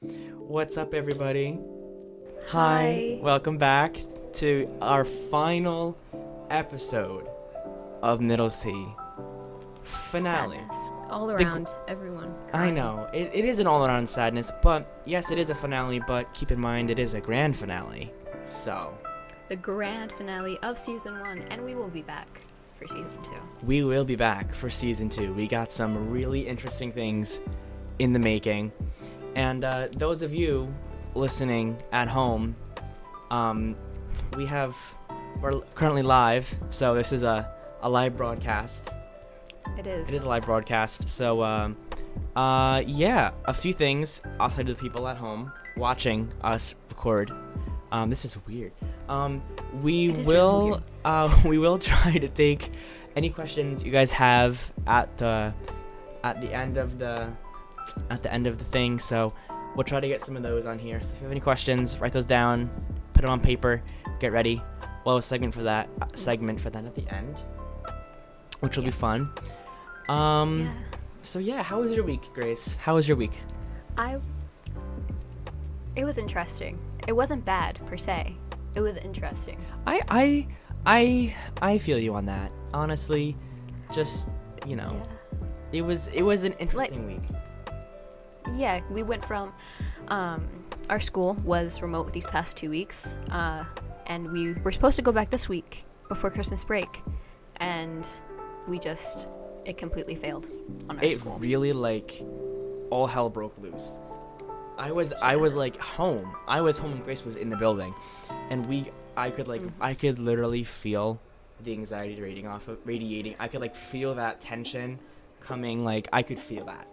What's up, everybody? Hi. Welcome back to our final episode of Middle C finale. Sadness all The around, everyone. I crying. know it is an all-around sadness, but yes, it is a finale. But keep in mind, it is a grand finale. So The grand finale of season 1, and we will be back for season 2. we will be back for season 2. We got some really interesting things in the making, and those of you listening at home, we're currently live, so this is a live broadcast. It is. It is a live broadcast. So yeah, a few things I'll say to the people at home watching us record. This is weird. We It is will really we will try to take any questions you guys have at the end of the thing. So we'll try to get some of those on here. So if you have any questions, write those down, put them on paper, get ready. We'll have a segment for that at the end, which will be fun. Yeah. So yeah, how was your week, Grace? How was your week? It was interesting. It wasn't bad per se. It was interesting. I feel you on that. Honestly, just Yeah. it was an interesting week. Yeah, we went from our school was remote these past 2 weeks, and we were supposed to go back this week before Christmas break, and it completely failed on our school. It really all hell broke loose. I was home. I was home and Grace was in the building, and I could literally feel the anxiety radiating. I could feel that tension coming. I could feel that.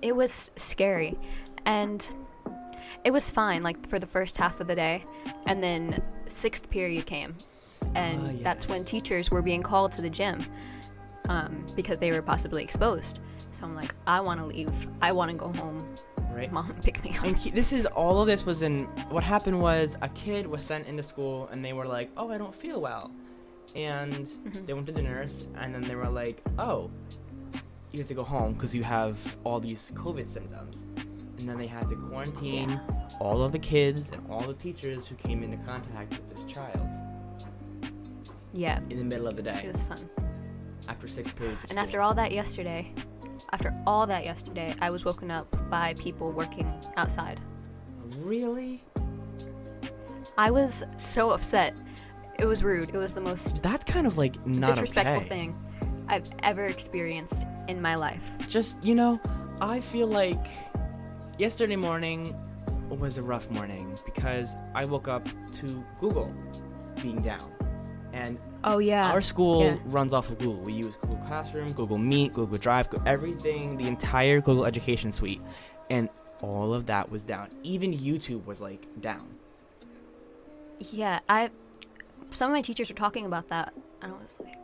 It was scary, and it was fine for the first half of the day, and then 6th period came, and that's when Yes. teachers were being called to the gym because they were possibly exposed. So I'm like, I want to leave. I want to go home. Right. Mom, pick me up. And all of this was what happened was a kid was sent into school and they were like, oh, I don't feel well. And they went to the nurse and then they were like, oh, you have to go home because you have all these COVID symptoms. And then they had to quarantine all of the kids and all the teachers who came into contact with this child Yeah, in the middle of the it day was fun. after 6 periods of And school. after all that yesterday, I was woken up by people working outside. Really? I was so upset. It was rude. It was the most That's kind of not disrespectful okay. thing I've ever experienced in my life. Just, I feel like yesterday morning was a rough morning because I woke up to Google being down. And Oh yeah. our school Yeah. runs off of Google. We use Google Classroom, Google Meet, Google Drive, everything, the entire Google Education Suite. And all of that was down. Even YouTube was down. Yeah, some of my teachers were talking about that, and I was like,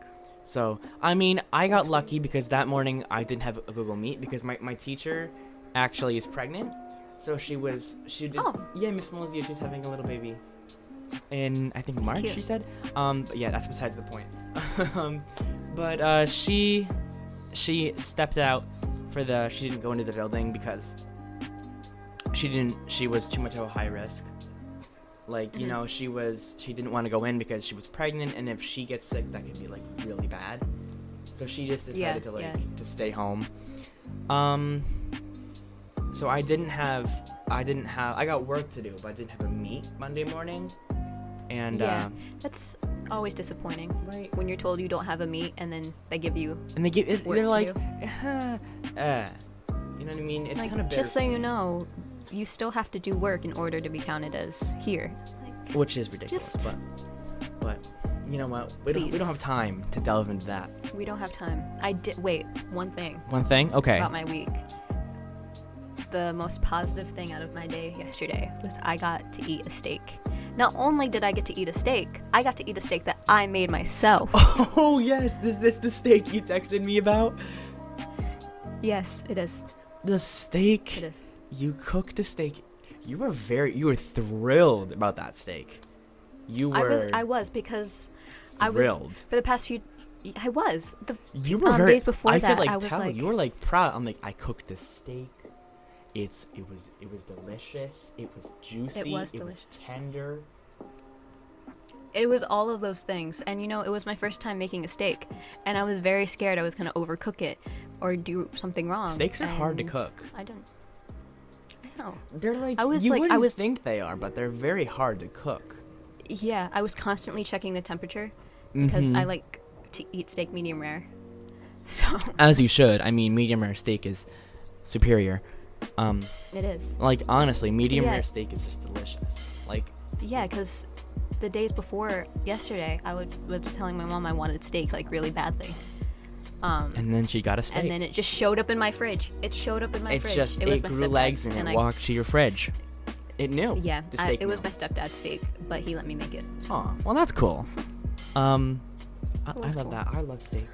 So, I got lucky because that morning I didn't have a Google Meet because my teacher actually is pregnant. So she did. Oh. Yeah, Miss Melozia, she's having a little baby in, I think, That's March, cute. she said. But yeah, that's besides the point. But she stepped out she didn't go into the building because she was too much of a high risk. She didn't want to go in because she was pregnant, and if she gets sick, that could be really bad. So she just decided to stay home. So I got work to do, but I didn't have a meet Monday morning. And yeah, that's always disappointing. right. When you're told you don't have a meet, and then they give you And they give it, work they're to like, do. you know what I mean? It's Like, kind of just so you know, you still have to do work in order to be counted as here. which is ridiculous. Just- But you know what? We don't Please. have time to delve into that. We don't have time. One thing One thing, okay. about my week. The most positive thing out of my day yesterday was I got to eat a steak. Not only did I get to eat a steak, I got to eat a steak that I made myself. Oh yes, this the steak you texted me about. Yes, it is. The steak. It is. You cooked a steak. You were thrilled about that steak. You were. I was because thrilled. for the past few. I was You were very. days before I that. could I was tell like, you were proud. I'm I cooked a steak, it was delicious. It was juicy. It was It delicious. was tender. It was all of those things. And it was my first time making a steak. And I was very scared I was going to overcook it or do something wrong. Steaks are hard to and cook. I know. They're like, I was you like- I wouldn't was- think they are, but they're very hard to cook. Yeah, I was constantly checking the temperature because Mhm. I like to eat steak medium rare. So As you should. I mean, medium rare steak is superior. it is. Like honestly, medium Yeah. rare steak is just delicious. Like, Yeah, because the days before yesterday, I was telling my mom I wanted steak like really badly. and then she got a steak. And then it just showed up in my fridge. It showed up in my fridge. It was my grew legs and it walked to your fridge. It knew. Yeah, The steak it was knew. my stepdad's steak, but he let me make it. Aw, well that's cool. I was love cool. that. I love steak,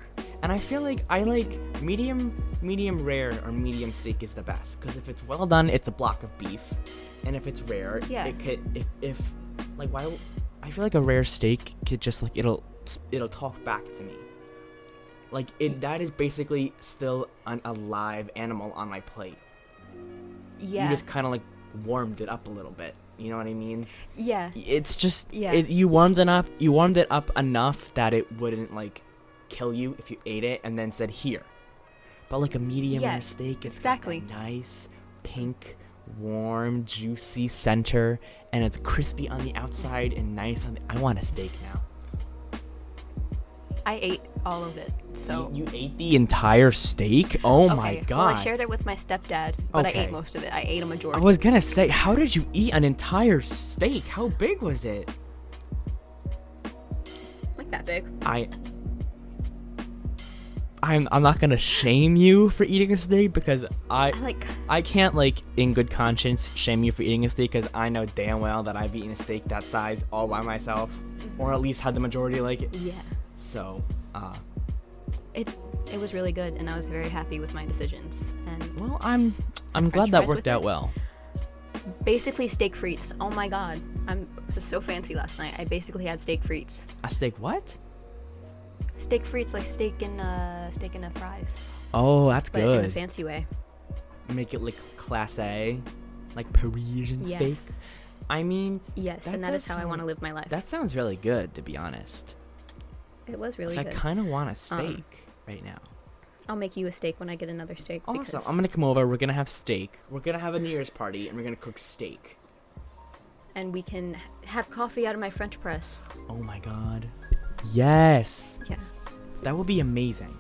and I feel like I like medium rare or medium steak is the best because if it's well done, it's a block of beef, and if it's rare, Yeah. it could if like why I feel like a rare steak could just like it'll talk back to me. Like that is basically still an alive animal on my plate. Yeah. You just kind of like warmed it up a little bit. You know what I mean? Yeah. It's just Yeah. you warmed it up enough that it wouldn't like kill you if you ate it and then said here. But like a medium Yeah, rare steak, it's exactly. got a nice pink, warm, juicy center, and it's crispy on the outside and nice on the. I want a steak now. I ate all of it. So You ate the entire steak? Oh my okay, god! well, I shared it with my stepdad, but I Okay. ate most of it. I ate a I majority. was gonna say, how did you eat an entire steak? How big was it? Like that big. I'm not gonna shame you for eating a steak because I like. I can't like in good conscience shame you for eating a steak because I know damn well that I've eaten a steak that size all by myself, or at least had the majority like it. Yeah. So, It was really good, and I was very happy with my decisions. And well, I'm French glad that fries worked with out it? well. basically steak frites. Oh my god, this is so fancy last night. I basically had steak frites. A steak what? Steak frites, like steak in a fries, Oh, that's but in a good. fancy way. Make it like class A, like Parisian steak. Yes. I mean, Yes, That and that does is how I sound- want to live my life. that sounds really good to be honest. It was really I good. kind of want a steak right now. I'll make you a steak when I get another steak. Awesome. Because I'm gonna come over. We're gonna have steak. We're gonna have a New Year's party, and we're gonna cook steak. and we can have coffee out of my French press. Oh my god. Yes. Yeah, That would be amazing.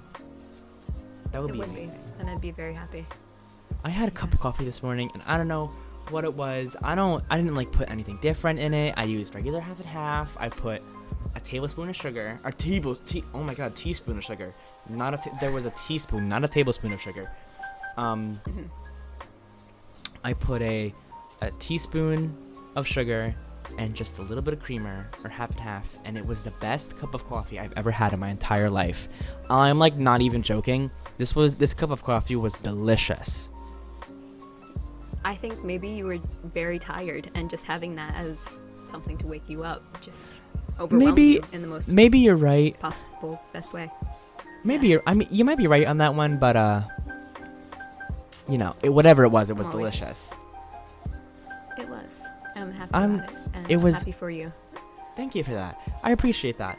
That would it be would amazing. be, and I'd be very happy. I had a cup of coffee this morning, and I don't know what it was. I didn't like put anything different in it. I used regular half and half. I put a tablespoon of sugar, or oh my god, teaspoon of sugar. There was a teaspoon, not a tablespoon of sugar. I put a teaspoon of sugar and just a little bit of creamer, or half and half, and it was the best cup of coffee I've ever had in my entire life. I'm like not even joking. This cup of coffee was delicious. I think maybe you were very tired, and just having that as something to wake you up just overwhelmed you in the most Maybe you're right. possible, best way. I mean, you might be right on that one, but whatever it was I'm always- delicious. It was. I'm happy I'm- about it, and it I'm was- happy for you. Thank you for that. I appreciate that.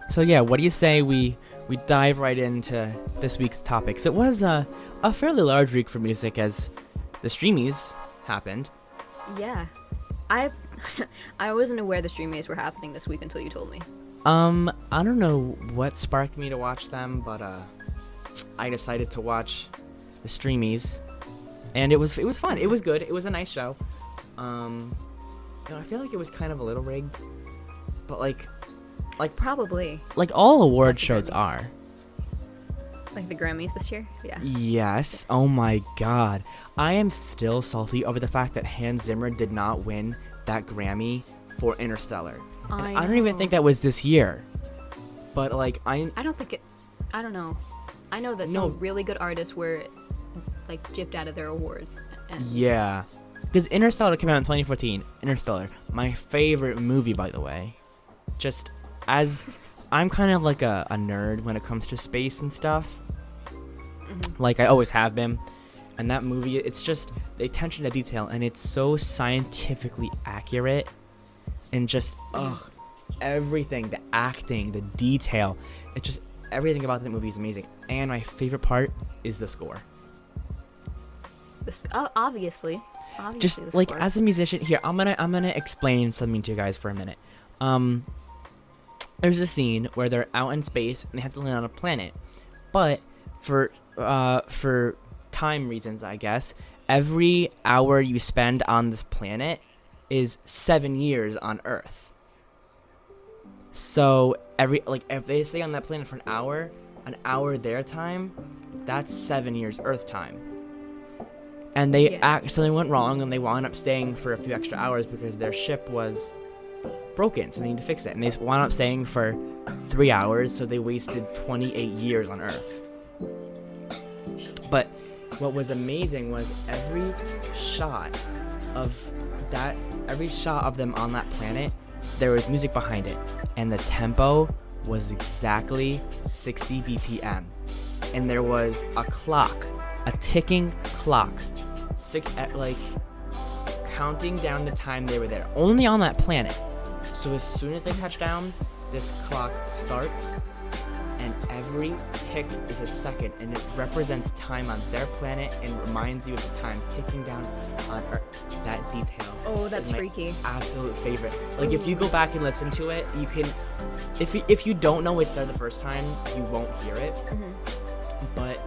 So yeah, what do you say we dive right into this week's topics? It was a fairly large week for music as the Streamies happened. Yeah, I wasn't aware the Streamies were happening this week until you told me. I don't know what sparked me to watch them, but I decided to watch the Streamies, and it was fun. It was good. It was a nice show. I feel like it was kind of a little rigged, but like Probably all award Like the shows Grammys. are. like the Grammys this year. Yeah. Yes. Oh my god. I am still salty over the fact that Hans Zimmer did not win that Grammy for Interstellar. And I don't even think that was this year. But like I don't know. I know that No. some really good artists were like gypped out of their awards. And yeah. Because Interstellar came out in 2014. Interstellar, my favorite movie, by the way. Just as I'm kind of like a nerd when it comes to space and stuff. Like I always have been. And that movie, it's just the attention to detail, and it's so scientifically accurate, and just everything, the acting, the detail, it's just everything about that movie is amazing. And my favorite part is the score. Obviously Just the like score. as a musician, here I'm gonna explain something to you guys for a minute. There's a scene where they're out in space and they have to land on a planet, but for time reasons, I guess, every hour you spend on this planet is 7 years on Earth. So if they stay on that planet for an hour their time, that's 7 years Earth time. And they accidentally went wrong, and they wound up staying for a few extra hours because their ship was broken, so they need to fix it. And they wound up staying for 3 hours, so they wasted 28 years on Earth. But what was amazing was every shot of them on that planet, there was music behind it, and the tempo was exactly 60 BPM, and there was a ticking clock, counting down the time they were there, only on that planet. So as soon as they touch down, this clock starts, and every tick is a second, and it represents time on their planet and reminds you of the time ticking down on Earth. That detail. Oh, that's is my freaky. absolute favorite. Like, if you go back and listen to it, you can. If you don't know it's there the first time, you won't hear it. But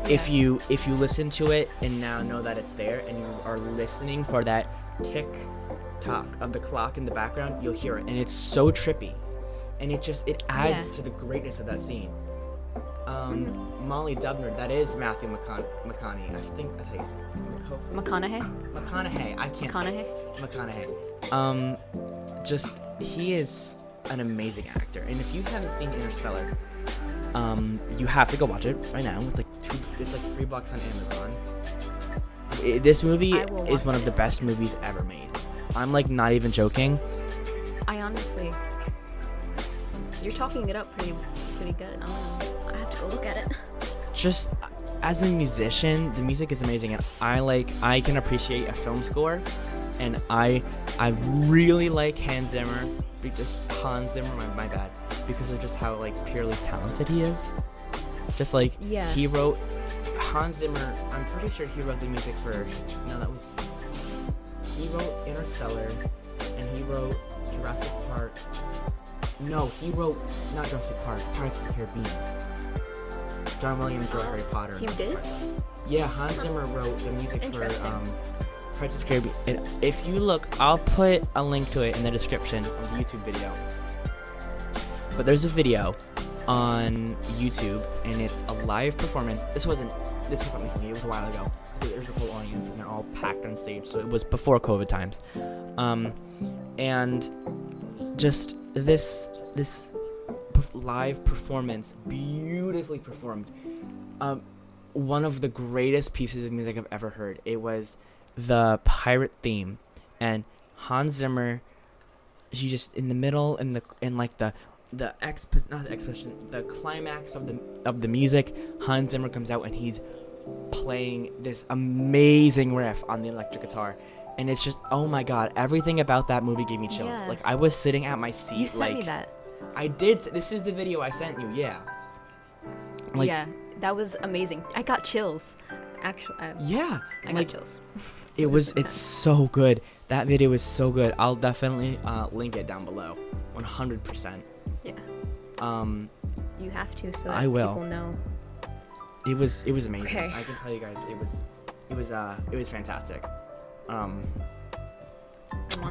if you listen to it and now know that it's there, and you are listening for that tick tock of the clock in the background, you'll hear it, and it's so trippy, and it adds to the greatness of that scene. Molly Dubner, that is Matthew McConaughey. I think that's how you say it. McConaughey. I can't say McConaughey. Just he is an amazing actor, and if you haven't seen Interstellar, you have to go watch it right now. It's like $3 on Amazon. This movie is one of the best movies ever made. I'm like not even joking. I honestly, you're talking it up pretty good. I have to go look at it. Just as a musician, the music is amazing, and I can appreciate a film score, and I really like Hans Zimmer, my bad, because of just how like purely talented he is. Just like he wrote Hans Zimmer, I'm pretty sure he wrote the music for he wrote Interstellar, and he wrote Jurassic Park. No, he wrote not Jurassic Park, Pirates of the Caribbean. John Williams wrote Harry Potter. He did? Yeah, Hans Zimmer wrote the music for Pirates of the Caribbean. And if you look, I'll put a link to it in the description of the YouTube video. But there's a video on YouTube, and it's a live performance. This wasn't recently, it was a while ago. There's a full audience, and they're all packed on stage, so it was before COVID times. And just this live performance, beautifully performed. One of the greatest pieces of music I've ever heard. It was the pirate theme, and Hans Zimmer. She just in the middle, the climax of the music. Hans Zimmer comes out, and he's playing this amazing riff on the electric guitar. And it's just, oh my god, everything about that movie gave me chills. Yeah. Like, I was sitting at my seat. You sent me that. I did. This is the video I sent you, yeah. Like, yeah, that was amazing. I got chills. Actually, yeah. I got chills. It's so good. That video is so good. I'll definitely link it down below. 100%. Yeah. You have to, so that I will. people know. It was amazing. Okay. I can tell you guys, it was fantastic.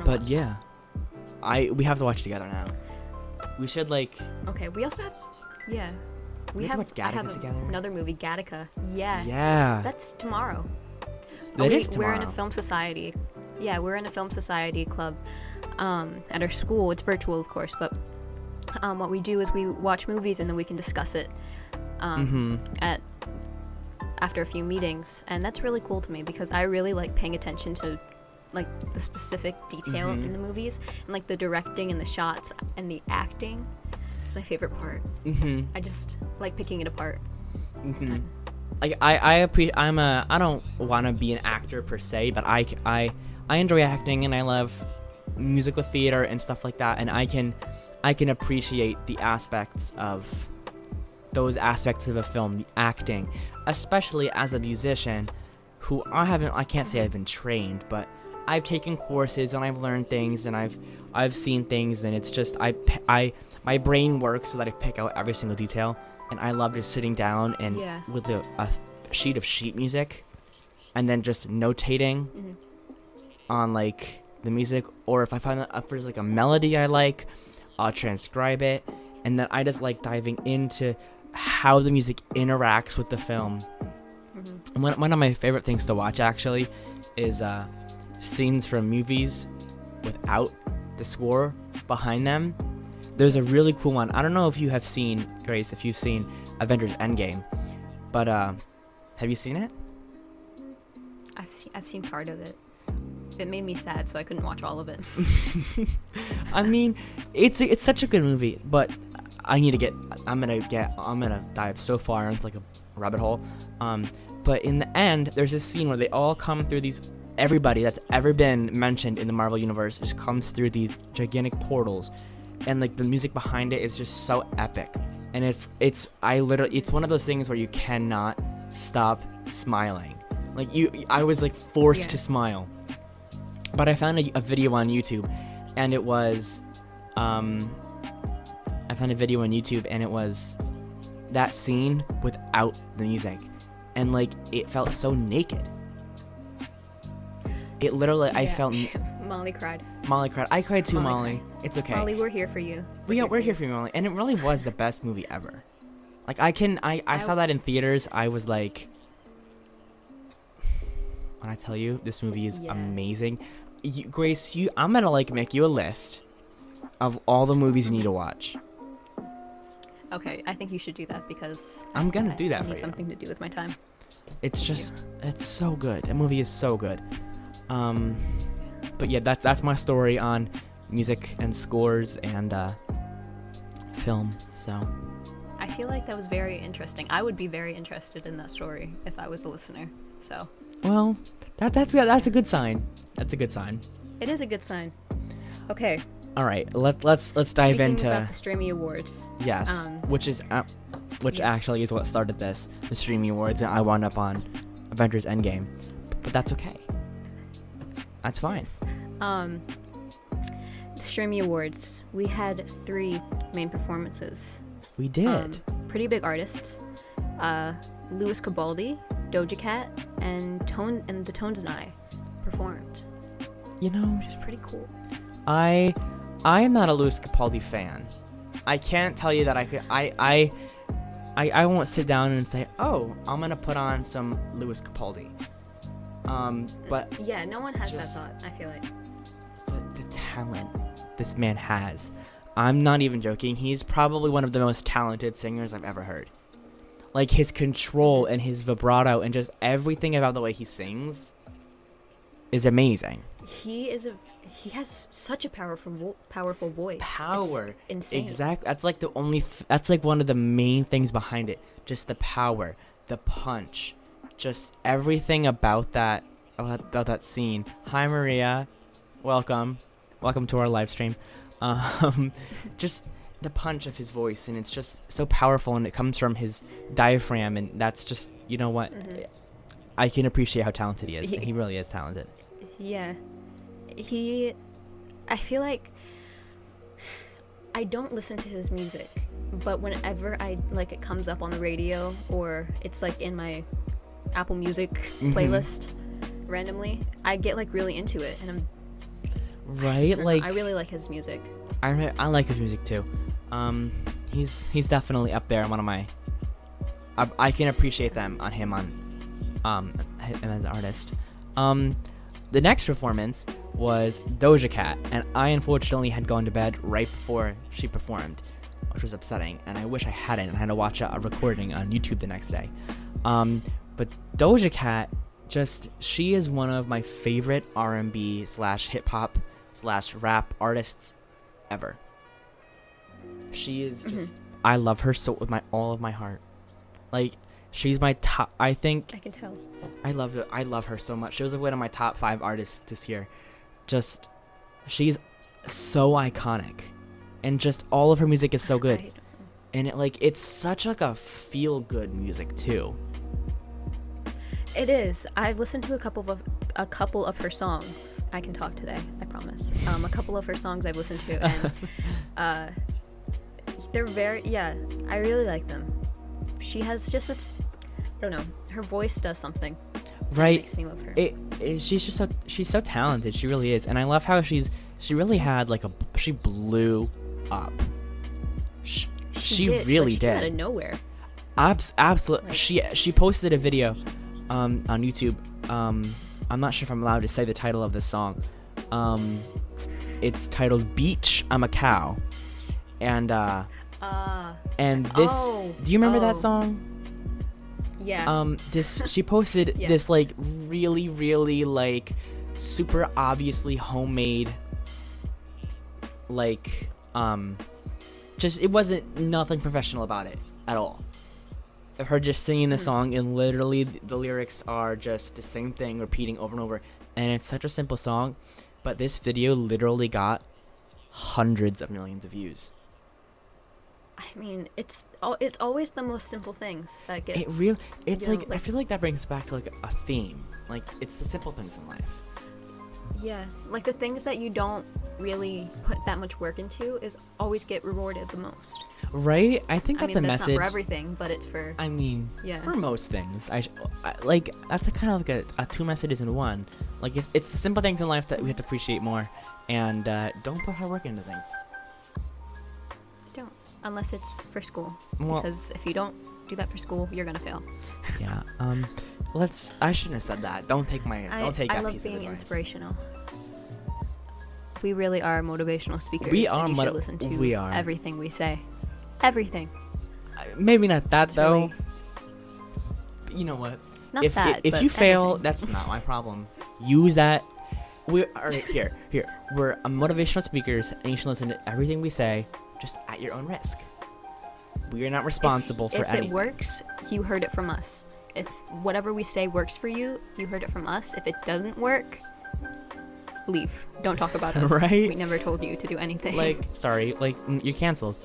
But yeah, we have to watch it together now. We should Okay, we also have, we have together. Another movie, Gattaca. Yeah. Yeah. That's tomorrow. That is tomorrow. We're in a film society. Yeah, we're in a film society club at our school. It's virtual, of course, but what we do is we watch movies and then we can discuss it after a few meetings, and that's really cool to me because I really like paying attention to like the specific detail in the movies, and like the directing and the shots and the acting. It's my favorite part. I just like picking it apart. like I don't want to be an actor per se, but I enjoy acting and I love musical theater and stuff like that, and I can appreciate the aspects of those aspects of a film, the acting, especially as a musician who I can't say I've been trained, but I've taken courses and I've learned things and I've seen things, and it's just my brain works so that I pick out every single detail, and I love just sitting down and with a sheet of sheet music and then just notating on like the music, or if I find that if there's like a melody I like, I'll transcribe it, and then I just like diving into how the music interacts with the film. One of my favorite things to watch actually is scenes from movies without the score behind them. There's a really cool one. I don't know if you have seen, Grace, if you've seen Avengers Endgame, but have you seen it? I've seen part of it. It made me sad, so I couldn't watch all of it. I mean, it's such a good movie, but I'm gonna dive so far into like a rabbit hole. But in the end, there's this scene where they all come through these. Everybody that's ever been mentioned in the Marvel universe just comes through these gigantic portals, and like the music behind it is just so epic. And it's one of those things where you cannot stop smiling. Like I was like forced to smile. But I found a video on YouTube, and it was, I found a video on YouTube, and it was that scene without the music, and like it felt so naked. It literally, I felt. Molly cried. Molly cried. I cried too, Molly. It's okay. Molly, we're here for you. We're here for you, Molly. And it really was the best movie ever. Like I saw that in theaters. I was like, when I tell you, this movie is amazing. Grace, I'm gonna like make you a list of all the movies you need to watch. Okay, I think you should do that because I'm gonna do that I for need you. something to do with my time. It's just, it's so good. That movie is so good. But yeah, that's my story on music and scores and film. So I feel like that was very interesting. I would be very interested in that story if I was a listener. So. Well, that's a good sign. That's a good sign. It is a good sign. Okay. All right, let's dive Speaking into about the Streamy Awards. Yes, which actually is what started this, the Streamy Awards, and I wound up on Avengers Endgame, but that's okay. That's fine. The Streamy Awards. We had 3 main performances. We did. Pretty big artists. Louis Capaldi, Doja Cat, and the Tones and I performed. You know, which is pretty cool. I am not a Louis Capaldi fan. I can't tell you that I won't sit down and say, oh, I'm gonna put on some Louis Capaldi. But yeah, no one has that thought. I feel like the talent this man has. I'm not even joking. He's probably one of the most talented singers I've ever heard. Like his control and his vibrato and just everything about the way he sings is amazing. He has such a powerful voice. Power. It's insane. Exactly. That's like that's like one of the main things behind it. Just the power, the punch, just everything about that scene. Hi Maria, welcome to our live stream. Just the punch of his voice, and it's just so powerful, and it comes from his diaphragm, and that's just, you know what, I can appreciate how talented he is. He really is talented. Yeah. I feel like I don't listen to his music, but whenever it comes up on the radio or it's like in my Apple Music playlist randomly, I get like really into it, and I really like his music. I like his music too. He's definitely up there. One of my, I can appreciate him as an artist. The next performance was Doja Cat, and I unfortunately had gone to bed right before she performed, which was upsetting, and I wish I hadn't. I had to watch a recording on YouTube the next day. But Doja Cat, she is one of my favorite R&B / hip hop / rap artists ever. She is just, I love her so with all of my heart. Like, She's my top. I think I can tell. I love her so much. She was one of my top 5 artists this year. Just, she's so iconic, and just all of her music is so good. And it's such like a feel good music too. It is. I've listened to a couple of her songs. I can talk today, I promise. A couple of her songs I've listened to, and they're I really like them. She has just I don't know, her voice does something. Right. It makes me love her. She's so talented. She really is. And I love how she really had she blew up. She really did. Out of nowhere. Absolutely. She posted a video on YouTube. I'm not sure if I'm allowed to say the title of this song. It's titled Beach, I'm a Cow. And this, do you remember that song? Yeah. She posted this really, really super obviously homemade just, it wasn't nothing professional about it at all. Of her just singing the song, and literally the lyrics are just the same thing repeating over and over, and it's such a simple song, but this video literally got hundreds of millions of views. I mean, it's always the most simple things that get. I feel like that brings back to a theme. It's the simple things in life. Yeah, the things that you don't really put that much work into is always get rewarded the most. Right? I think that's a message. Not for everything, but it's for. I mean, for most things. That's a kind of a 2 messages in one. It's the simple things in life that we have to appreciate more, and don't put hard work into things. Don't, unless it's for school. Well, because if you don't do that for school, you're gonna fail. Yeah. I shouldn't have said that. Don't take that I piece of advice. love being inspirational. We really are motivational speakers. We are. And you should listen to everything we say. Everything. Maybe not that it's though. Really, you know what? Not If you fail, that's not my problem. Use that. We're here. We're motivational speakers, and you should listen to everything we say, just at your own risk. We are not responsible for anything. If it works, you heard it from us. If whatever we say works for you, you heard it from us. If it doesn't work, leave. Don't talk about us. Right? We never told you to do anything. Sorry, you're canceled.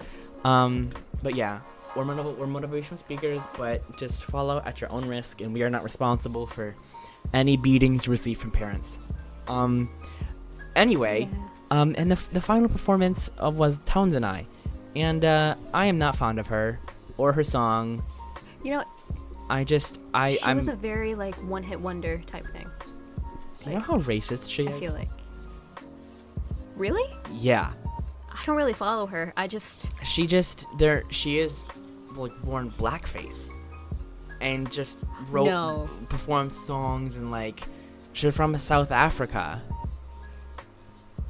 But yeah, we're motivational speakers, but just follow at your own risk, and we are not responsible for any beatings received from parents. Anyway, and the final performance was Tones and I, and I am not fond of her or her song. You know, she was a very one-hit wonder type thing. Do you know how racist she is? I feel like. Really? Yeah. I don't really follow her. She is born blackface, and just performed songs, and she's from South Africa,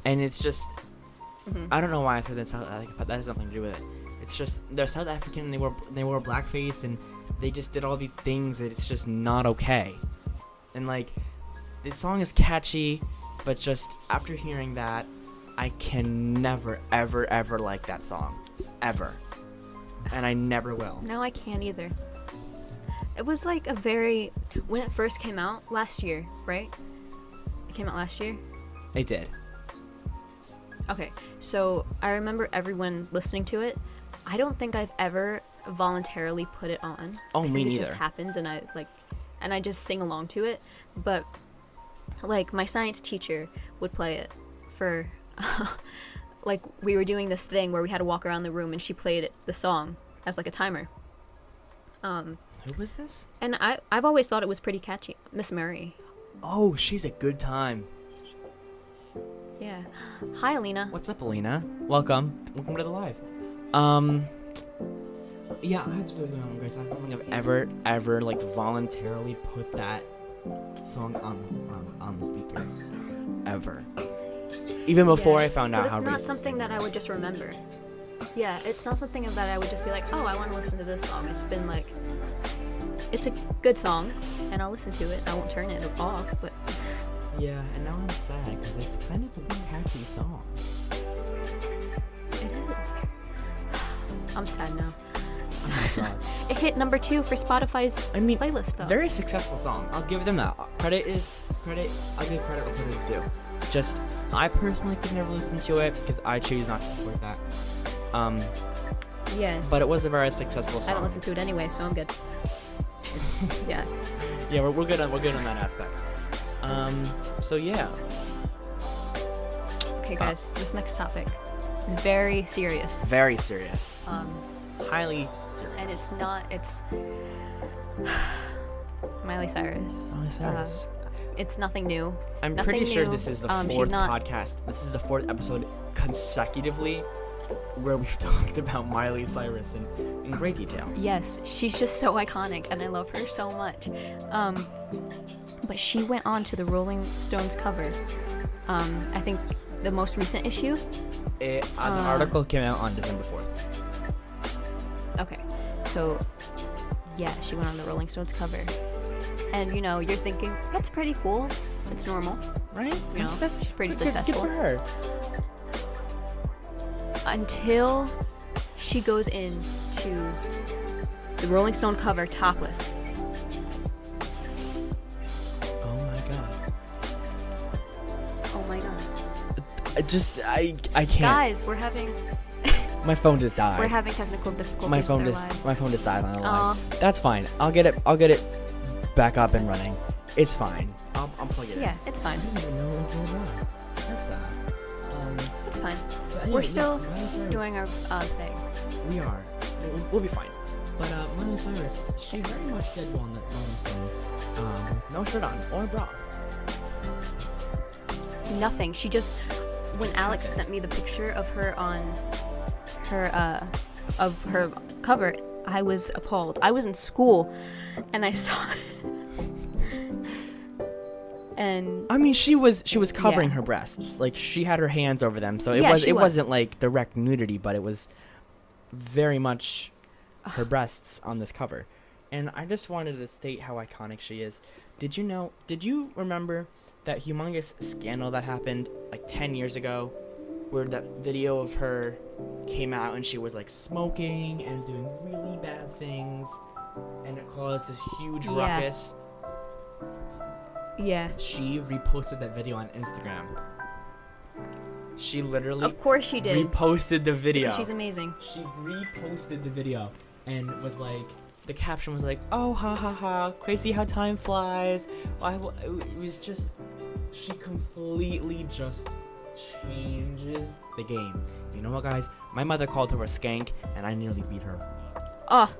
and it's just I don't know why I thought that has nothing to do with it. It's just they're South African, and they wore blackface, and they just did all these things that it's just not okay. And this song is catchy, but just after hearing that, I can never ever ever like that song, ever, and I never will. No, I can't either. It was when it first came out last year, right? It came out last year? It did. Okay, so I remember everyone listening to it. I don't think I've ever voluntarily put it on. Oh, me neither. It just happens, and I just sing along to it. But my science teacher would play it for we were doing this thing where we had to walk around the room, and she played the song as a timer. Who was this? And I've always thought it was pretty catchy. Miss Murray. Oh, she's a good time. Yeah. Hi, Alina. What's up, Alina? Welcome to the live. Yeah, I have to do it, Grace. I don't think I've ever voluntarily put that song on the speakers, ever. Even before I found out how. It's not something that I would just remember. Yeah, it's not something that I would just be oh, I want to listen to this song. It's been it's a good song, and I'll listen to it. I won't turn it off, but. Yeah, and now I'm sad because it's kind of a catchy song. It is. I'm sad now. Oh my god. It hit number 2 for Spotify's playlist, though. Very successful song. I'll give them that. Credit. I'll give credit where credit is due. Just, I personally could never listen to it because I choose not to support that. Yeah. But it was a very successful song. I don't listen to it anyway, so I'm good. Yeah. Yeah, we're good on that aspect. So yeah. Okay, guys, this next topic is very serious. Very serious. Highly serious. And it's Miley Cyrus. Miley Cyrus. It's nothing new. I'm nothing pretty sure new. this is the 4th podcast. This is the 4th episode consecutively where we've talked about Miley Cyrus in great detail. Yes, she's just so iconic, and I love her so much. But she went on to the Rolling Stones cover. I think the most recent issue. An article came out on December 4th. Okay, so yeah, she went on the Rolling Stones cover. And, you're thinking, that's pretty cool. It's normal. Right? She's pretty successful. Good for her. Until she goes into the Rolling Stone cover topless. Oh my god. Oh my god. I can't. Guys, we're having... My phone just died. We're having technical difficulties. My phone just died on the line. That's fine. I'll get it back up and running. It's fine. I'll plug it in. Yeah, it's fine. I didn't even know what was going on. That's sad. It's fine. Anyway, We're still Miley doing our thing. We are. We'll be fine. But Miley Cyrus, she very much did go on the Rolling Stones. No shirt on or bra. Nothing. She just... When Alex sent me the picture of her on her cover, I was appalled. I was in school, and I saw it. And I mean, she was covering her breasts. Like, she had her hands over them, so it wasn't like direct nudity, but it was very much her breasts on this cover. And I just wanted to state how iconic she is. Did you remember that humongous scandal that happened like 10 years ago, where that video of her came out and she was like smoking and doing really bad things, and it caused this huge ruckus? Yeah. She reposted that video on Instagram. She literally... Of course she did. Reposted the video. She's amazing. She reposted the video and was like... The caption was like, oh, ha, ha, ha, crazy how time flies. It was just... She completely just changes the game. You know what, guys? My mother called her a skank, and I nearly beat her. Oh.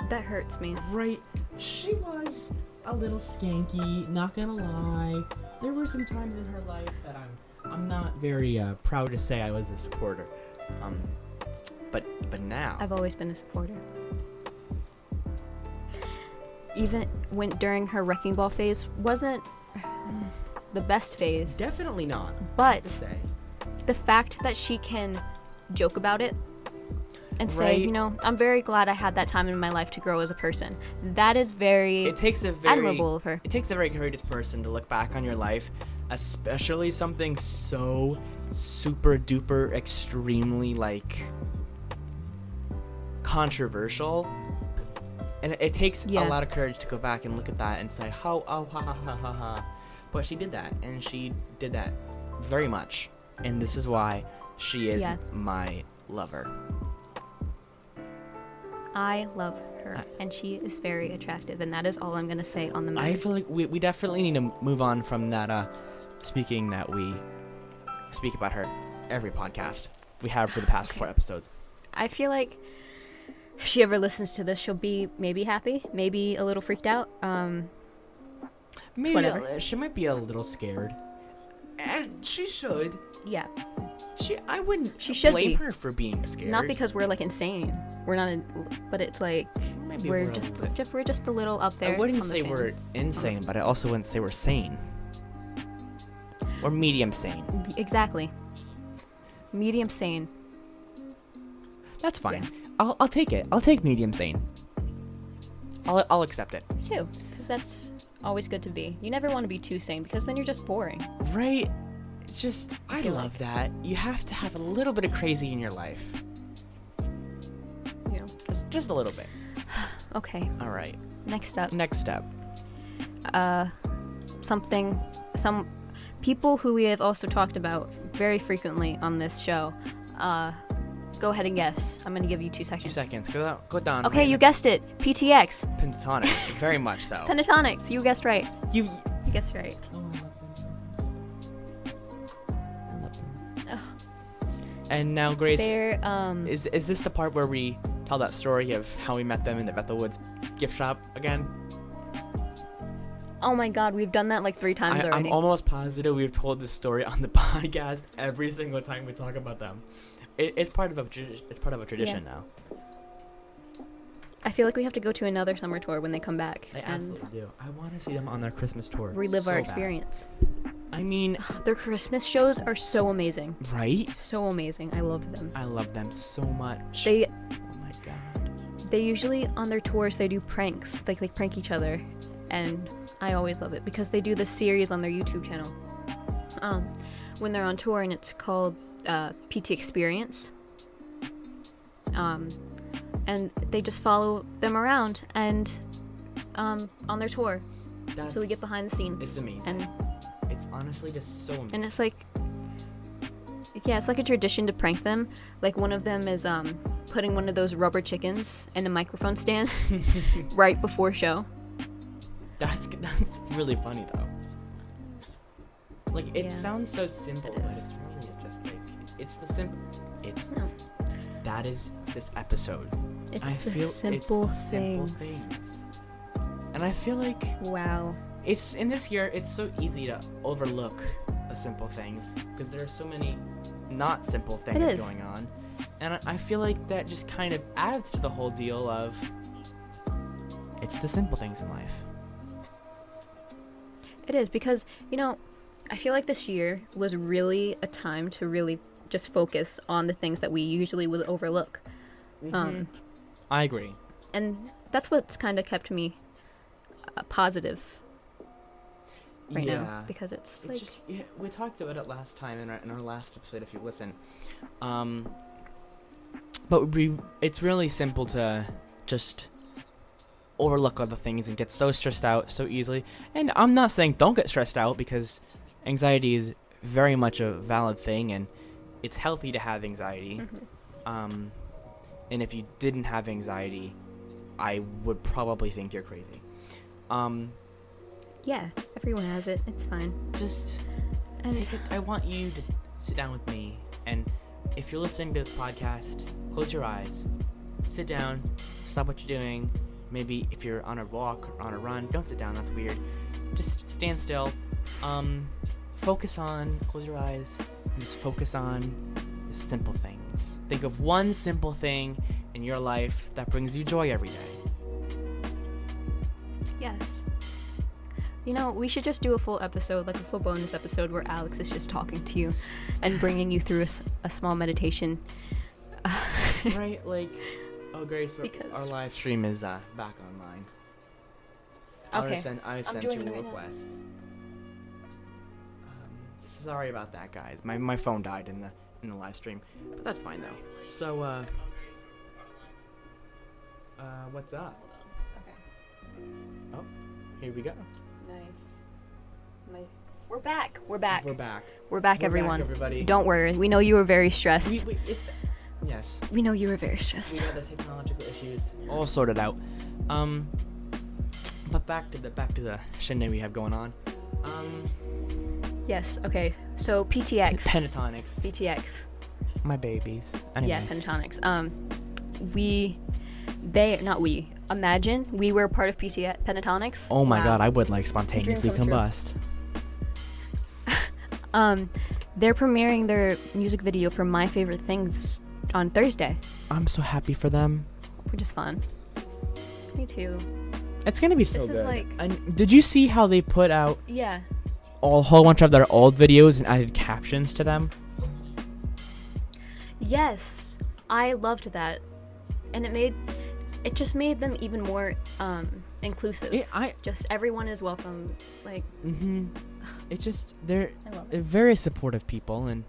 That hurts me. Right? She was a little skanky, not gonna lie. There were some times in her life that I'm not very proud to say I was a supporter. But now I've always been a supporter. Even during her Wrecking Ball phase wasn't the best phase. Definitely not. But the fact that she can joke about it and say, I'm very glad I had that time in my life to grow as a person. That is admirable of her. It takes a very courageous person to look back on your life, especially something so super duper extremely controversial. And it takes a lot of courage to go back and look at that and say, ha ha ha ha. But she did that, and she did that very much. And this is why she is my lover. I love her, and she is very attractive, and that is all I'm going to say on the matter. I feel like we definitely need to move on from that, speaking that we speak about her every podcast we have for the past 4 episodes. I feel like if she ever listens to this, she'll be maybe happy, maybe a little freaked out. Maybe whatever. She might be a little scared, and she should. Yeah. I wouldn't She should blame be. her for being scared. Not because we're insane. We're not, but it's Maybe we're just a little up there. I wouldn't on the say fan. we're insane, but I also wouldn't say we're sane. Or medium sane. Exactly. Medium sane. That's fine. Yeah. I'll take it. I'll take medium sane. I'll accept it. Me too, because that's always good to be. You never want to be too sane, because then you're just boring. Right? It's just, I love that. You have to have a little bit of crazy in your life. Just a little bit. Okay. All right. Next up. Next step. Some people who we have also talked about very frequently on this show. Go ahead and guess. I'm gonna give you 2 seconds. 2 seconds. Go down. Okay, you guessed it. PTX. Pentatonics. Very much so. Pentatonics. You guessed right. You guessed right. Oh, I love them. And now, Grace, They're is this the part where we tell that story of how we met them in the Bethel Woods gift shop again? Oh my God, we've done that like 3 times already. I'm almost positive we've told this story on the podcast every single time we talk about them. It's part of a tradition now. I feel like we have to go to another summer tour when they come back. I absolutely do. I want to see them on their Christmas tour. Relive our bad. experience. I mean, Their Christmas shows are so amazing. right? So amazing. I love them. I love them so much. They Oh my god. they usually on their tours they do pranks. Like they prank each other, and I always love it because they do this series on their YouTube channel. When they're on tour, and it's called PT Experience. And they just follow them around and on their tour. So we get behind the scenes. It's amazing. And it's honestly just so amazing. and it's like it's like a tradition to prank them. Like one of them is putting one of those rubber chickens in a microphone stand right before show. That's really funny though. Like it Yeah, sounds so simple, it but is. it's really just like it's the simple. It's No. that is this episode. It's I the feel simple it's the simple things. And I feel like Wow. it's in this year. It's so easy to overlook the simple things because there are so many not simple things is. going on, and I feel like that just kind of adds to the whole deal of it's the simple things in life. It is because, I feel like this year was really a time to really just focus on the things that we usually would overlook. I agree. And that's what's kind of kept me positive right now because it's like just, we talked about it last time in our last episode if you listen. But it's really simple to just overlook other things and get so stressed out so easily. And I'm not saying don't get stressed out because anxiety is very much a valid thing and it's healthy to have anxiety. And if you didn't have anxiety, I would probably think you're crazy. yeah, everyone has it. It's fine. Just And take it. I want you to sit down with me, and if you're listening to this podcast, close your eyes, sit down, stop what you're doing. Maybe if you're on a walk or on a run, don't sit down. That's weird. Just stand still. Close your eyes, and just focus on the simple things. Think of one simple thing in your life that brings you joy every day. yes. We should just do a full episode, like a full bonus episode where Alex is just talking to you and bringing you through a small meditation. Right? Like, oh, Grace, Because- our live stream is back online. Okay. I sent you joining a right now. request. Sorry about that, guys. My phone died in the live stream, but that's fine though. So what's up? Okay. Oh, here we go. Nice. We're back. We're back. We're back. We're back, everyone. Everybody. Don't worry. We know you were very stressed. Yes. We know you were very We stressed. got the technological issues all sorted out. But back to the shindig we have going on. Yes. Okay. So PTX. Pentatonics. PTX. My babies. Anyway. Yeah, pentatonics. Imagine we were part of pentatonics. Oh my Wow. god, I would like spontaneously come true. combust. They're premiering their music video for My Favorite Things on Thursday, I'm so happy for them. which is fun. Me too. It's gonna be so This is good. like- And did you see how they put out Yeah. a whole bunch of their old videos and added captions to them? Yes, I loved that, and it just made them even more inclusive. Just everyone is welcome. Like, It just they're I love it. very supportive people, and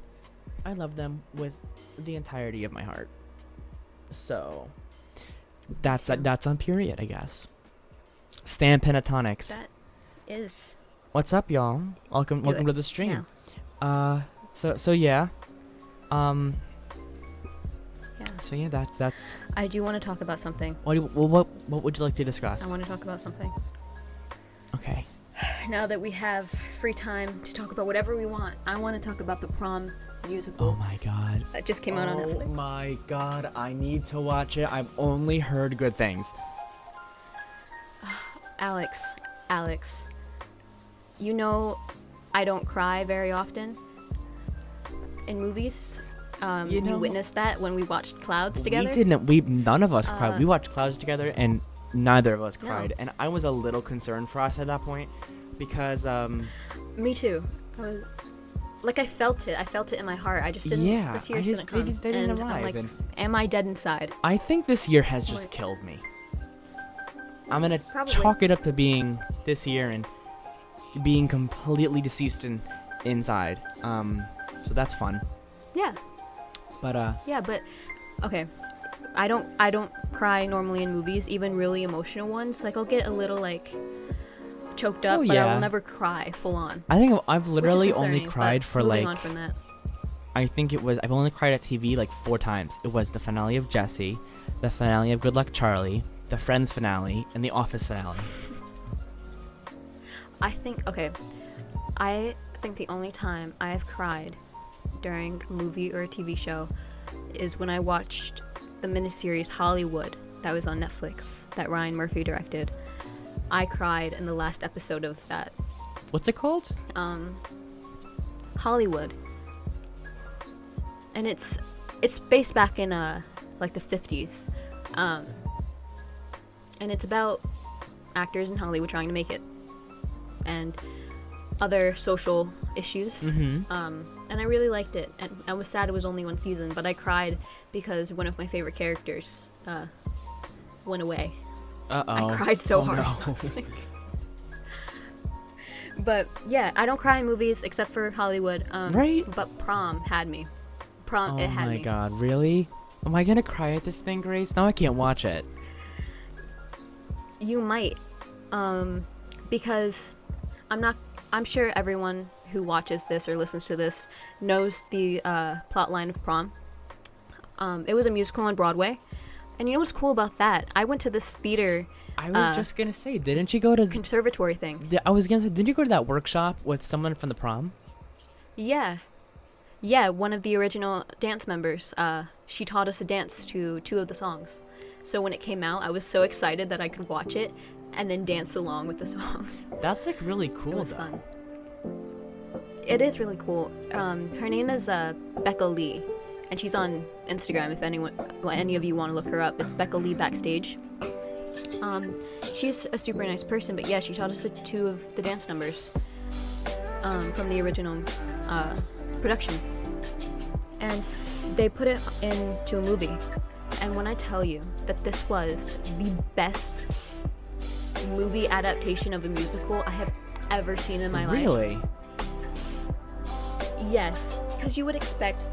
I love them with the entirety of my heart. So, That's too. that's on period, I guess. Stan Pentatonics. That is. What's up, y'all? Welcome Do it to the stream. now. So yeah. Um. Yeah. So yeah, that's. I do want to talk about something. What would you like to discuss? I want to talk about something. Okay. Now that we have free time to talk about whatever we want, I want to talk about the prom musical. Oh my god. That just came out on Netflix. Oh my god, I need to watch it. I've only heard good things. Alex, you know I don't cry very often in movies. You know, you witnessed that when we watched Clouds together. None of us cried. We watched Clouds together and neither of us No. cried. And I was a little concerned for us at that point because Me too. I felt it. I felt it in my heart. I just didn't. Yeah, the tears they didn't come. didn't and arrive, I'm like, and- am I dead inside? I think this year has just Like- killed me. I'm gonna Probably. chalk it up to being this year and being completely deceased inside. So that's fun. Yeah. But Yeah, but okay. I don't cry normally in movies, even really emotional ones. Like I'll get a little like choked up, Oh, but I yeah. will never cry full on. I think I've which is literally only concerning, cried but for moving like on from that. I think I've only cried at TV like 4 times. It was the finale of Jessie, the finale of Good Luck Charlie, the Friends finale, and the Office finale. I think the only time I have cried during a movie or a TV show is when I watched the miniseries Hollywood that was on Netflix that Ryan Murphy directed. I cried in the last episode of that. What's it called? Hollywood. And it's based back in like the 50s. And it's about actors in Hollywood trying to make it and other social issues. Mm-hmm. And I really liked it. And I was sad it was only 1 season, but I cried because one of my favorite characters went away. Uh-oh. I cried so Oh, hard. no. I was like- But yeah, I don't cry in movies except for Hollywood. Right? But Prom had me. Prom, Oh it had my me. god, really? Am I gonna cry at this thing, Grace? Now I can't watch it. You might, because I'm sure everyone who watches this or listens to this knows the plot line of Prom. It was a musical on Broadway, and you know what's cool about that? I went to this theater I was just gonna say, didn't you go to... conservatory thing. I was gonna say, didn't you go to that workshop with someone from the prom? Yeah, one of the original dance members. She taught us a dance to 2 of the songs. So when it came out, I was so excited that I could watch it and then dance along with the song. That's like really cool, It was though. fun. It is really cool. Her name is Becca Lee, and she's on Instagram. If any of you want to look her up, it's Becca Lee Backstage. She's a super nice person, but yeah, she taught us the 2 of the dance numbers from the original production, and they put it into a movie. And when I tell you that this was the best movie adaptation of a musical I have ever seen in my life. Really? Yes, because you would expect,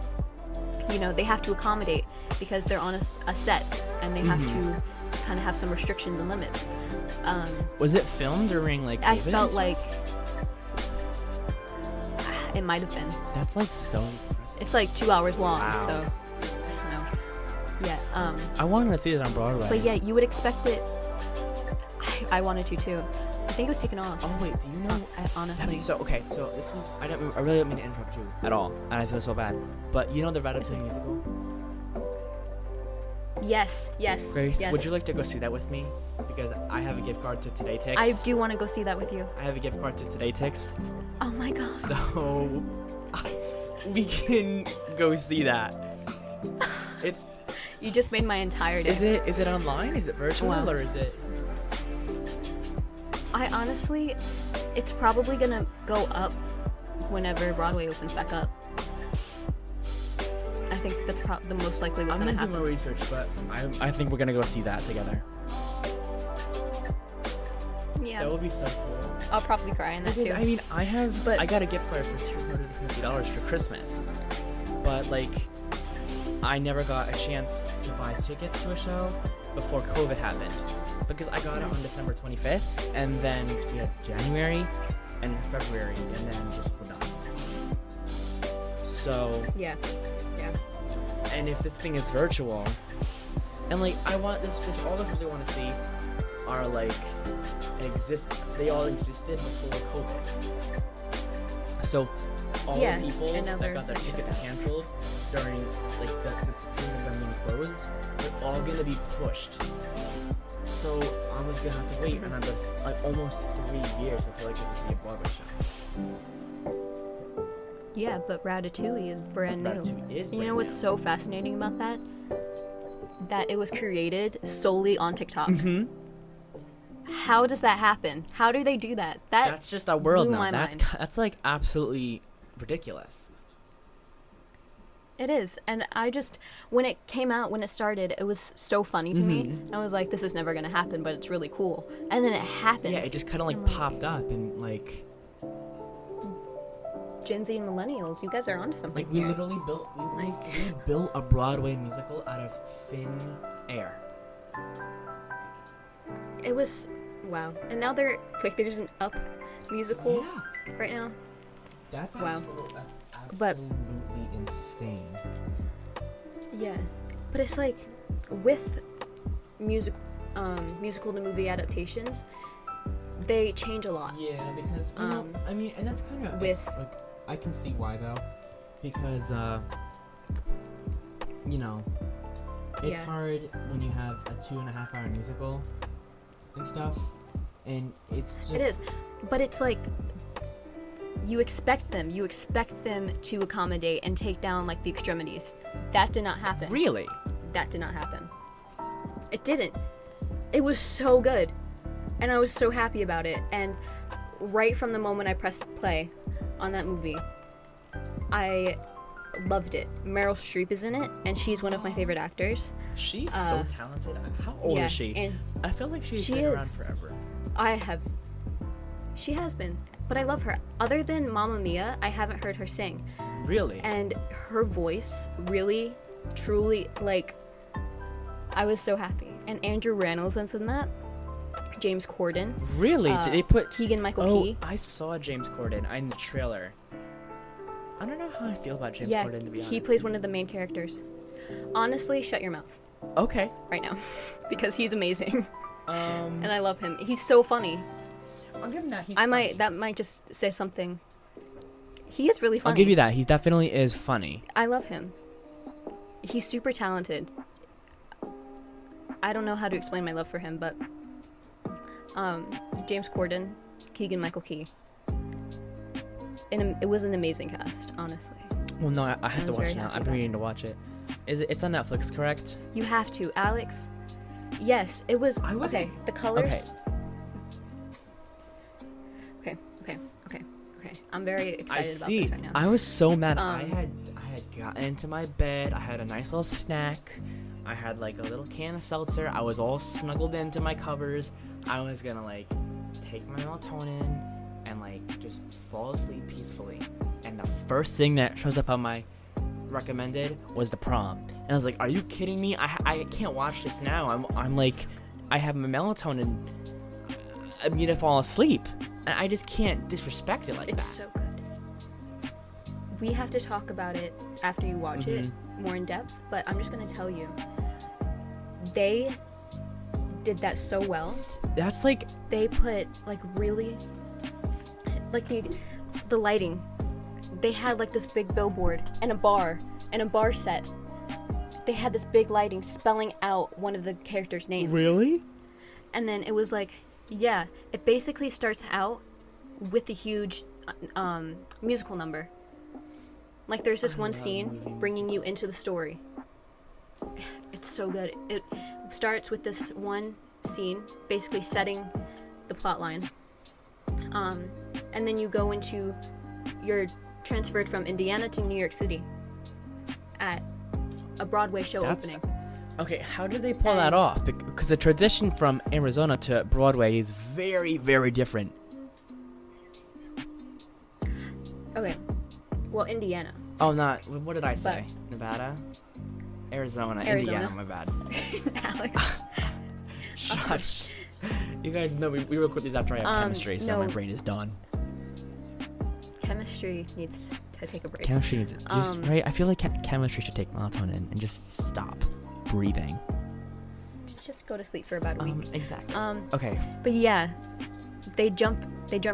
they have to accommodate because they're on a set and they have to kind of have some restrictions and limits. Was it filmed during like I COVID felt and stuff? like it might have been. That's like so impressive. It's like 2 hours long, Wow. so I don't know. Yeah. I wanted to see it on Broadway. But yeah, you would expect it. I wanted to too. I think it was taken off. Oh wait, do you know? Honestly. So this is I really don't mean to interrupt you at all, and I feel so bad. But you know the Ratatouille musical? Yes. Grace, Yes. would you like to go see that with me? Because I have a gift card to Today Tix. I do want to go see that with you. I have a gift card to Today Tix, Oh my god. so we can go see that. It's You just made my entire day. is it online? Is it virtual Wow. or is it? I honestly, it's probably gonna go up whenever Broadway opens back up. I think that's the most likely what's I'm gonna gonna do more happen. research, but I think we're gonna go see that together. Yeah, That would be so cool. I'll probably cry in that Because, too. I mean, But- I got a gift card for $250 for Christmas, but like, I never got a chance to buy tickets to a show, before COVID happened, because I got it on December 25th, and then we had January and February, and then just we're done. So Yeah. and if this thing is virtual, and like I want this all the things I want to see are like they all existed before COVID. So all Yeah, the people and now that they're got their shut tickets down. canceled during like the period of them being closed, they're all gonna be pushed. So I was gonna have to wait another like almost 3 years before I get to see a Broadway show. Yeah, but Ratatouille is brand new. Ratatouille is You know brand what's new. so fascinating about that? That it was created solely on TikTok. Mm-hmm. How does that happen? How do they do that? That's just our world blew now. my That's mind. that's like absolutely ridiculous. It is. And I just, when it came out, when it started, it was so funny to me. I was like, this is never going to happen, but it's really cool. And then it happened. Yeah, it just kind of like I'm like, popped up and like Gen Z and millennials, you guys are onto something we here. literally built we built a Broadway musical out of thin air. It was, wow. And now there's an Up musical Yeah, right now. that's Wow. that's But- absolutely insane. Yeah. But it's like, with musical to movie adaptations, they change a lot. Yeah, because you know, I mean, and that's kind of with- like I can see why though, because you know, it's Yeah. hard when you have a 2.5-hour musical and stuff, and it's just It is. But it's like, you expect them to accommodate and take down like the extremities. That did not happen. really. That did not happen. It didn't. It was so good. And I was so happy about it. And right from the moment I pressed play on that movie, I loved it. Meryl Streep is in it, and she's one of my favorite actors. She's so talented. How old Yeah, is she? and I feel like she's she been around is. forever. She has been, but I love her. Other than Mamma Mia, I haven't heard her sing. Really? And her voice really, truly, like, I was so happy. And Andrew Rannells is in that. James Corden. Really? Did they put Keegan-Michael Oh, Key. I saw James Corden in the trailer. I don't know how I feel about James Yeah, Corden, to be honest. he plays one of the main characters. Honestly, shut your mouth Okay. right now, because he's amazing, Um, and I love him. He's so funny. I'll give him that. He's That might just say something. He is really funny. I'll give you that. He definitely is funny. I love him. He's super talented. I don't know how to explain my love for him, but James Corden, Keegan-Michael Key. And it was an amazing cast, honestly. Well, no, I have I to was watch very it now. happy I've about been meaning to watch it. It's on Netflix, correct? You have to, Alex. Yes, it was. I wasn't- Okay, the colors. Okay. I'm very excited about this right now. I was so mad. Um, I had gotten into my bed. I had a nice little snack. I had like a little can of seltzer. I was all snuggled into my covers. I was gonna like take my melatonin and like just fall asleep peacefully. And the first thing that shows up on my recommended was The Prom. And I was like, are you kidding me? I can't watch this now. I'm like, I have my melatonin. I'm gonna fall asleep. And I just can't disrespect it like It's that. so good. We have to talk about it after you watch it more in depth, but I'm just gonna tell you, they did that so well. That's like, They put like really, like the lighting. They had like this big billboard and a bar set. They had this big lighting spelling out one of the characters' names. really? And then it was like, yeah, it basically starts out with the huge musical number. Like there's this I one love scene movie bringing you into the story. It's so good. It starts with this one scene basically setting the plot line. And then you go into, you're transferred from Indiana to New York City at a Broadway show opening. Okay, how did they pull that And- off? Because the tradition from Arizona to Broadway is very, very different. Okay, well, Indiana. Oh, what did I say? Nevada? Arizona, Arizona. Indiana, my bad. Alex. Shush. You guys know we record these after I have chemistry, so my brain is done. Chemistry needs to take a break. Chemistry needs right. I feel like chemistry should take melatonin and just stop breathing. Just go to sleep for about a week. Exactly. Okay. But yeah, they jump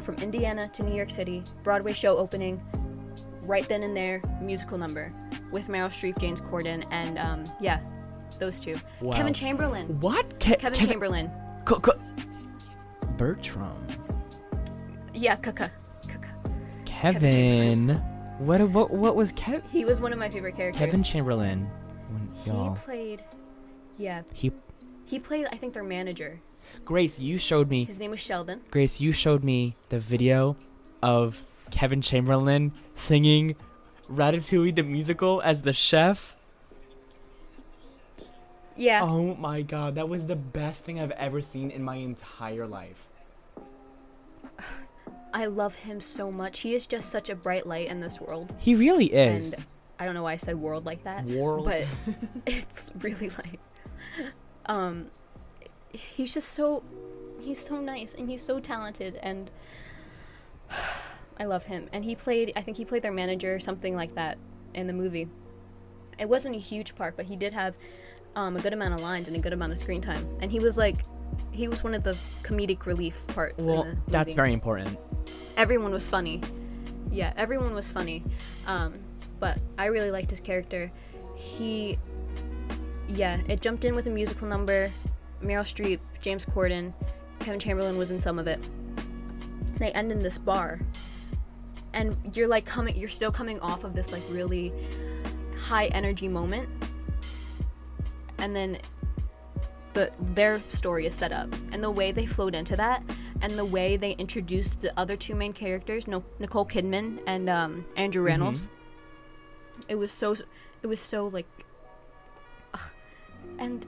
from Indiana to New York City. Broadway show opening. Right then and there, musical number with Meryl Streep, James Corden, and yeah, those two. Wow. Kevin Chamberlain. What? Kevin Chamberlain. Bertram. Yeah, Kevin. What was Kevin? He was one of my favorite characters. Kevin Chamberlain. He played, I think, their manager. Grace, you showed me. His name was Sheldon. Grace, you showed me the video of Kevin Chamberlain singing Ratatouille the musical as the chef. Yeah. Oh my god, that was the best thing I've ever seen in my entire life. I love him so much. He is just such a bright light in this world. He really is. And I don't know why I said world like that. World. But it's really like he's so nice and he's so talented and I love him. And I think he played their manager or something like that in the movie. It wasn't a huge part, but he did have a good amount of lines and a good amount of screen time. And he was one of the comedic relief parts in the movie. That's very important. Everyone was funny. Yeah, everyone was funny. But I really liked his character. It jumped in with a musical number. Meryl Streep, James Corden, Kevin Chamberlain was in some of it. They end in this bar. And you're still coming off of this like really high energy moment. And then their story is set up. And the way they flowed into that and the way they introduced the other two main characters, Nicole Kidman and Andrew Rannells. It was so like and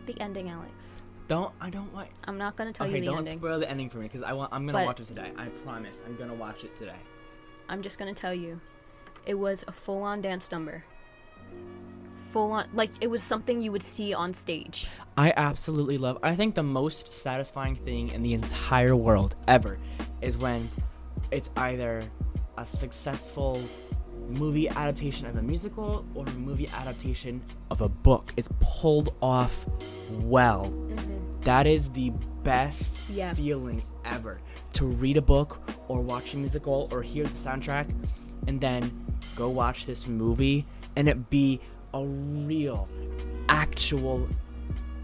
the ending, Alex. I'm not gonna tell you the ending. Don't spoil the ending for me because I'm gonna watch it today. I promise. I'm gonna watch it today. I'm just gonna tell you, it was a full-on dance number. Full-on, like it was something you would see on stage. I absolutely love. I think the most satisfying thing in the entire world ever is when it's either a successful movie adaptation of a musical or a movie adaptation of a book is pulled off well. That is the best feeling ever, to read a book or watch a musical or hear the soundtrack and then go watch this movie and it be a real actual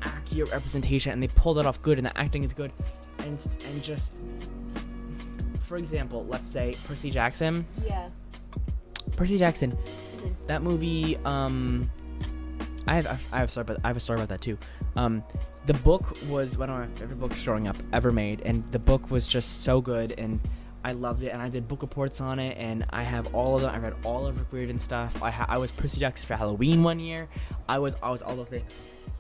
accurate representation and they pull that off good and the acting is good and just, for example, let's say Percy Jackson. That movie, I have a story about that too. The book was one of my favorite books growing up ever made, and the book was just so good, and I loved it, and I did book reports on it, and I have all of them. I read all of Rick and stuff. I was Percy Jackson for Halloween one year. I was all the things,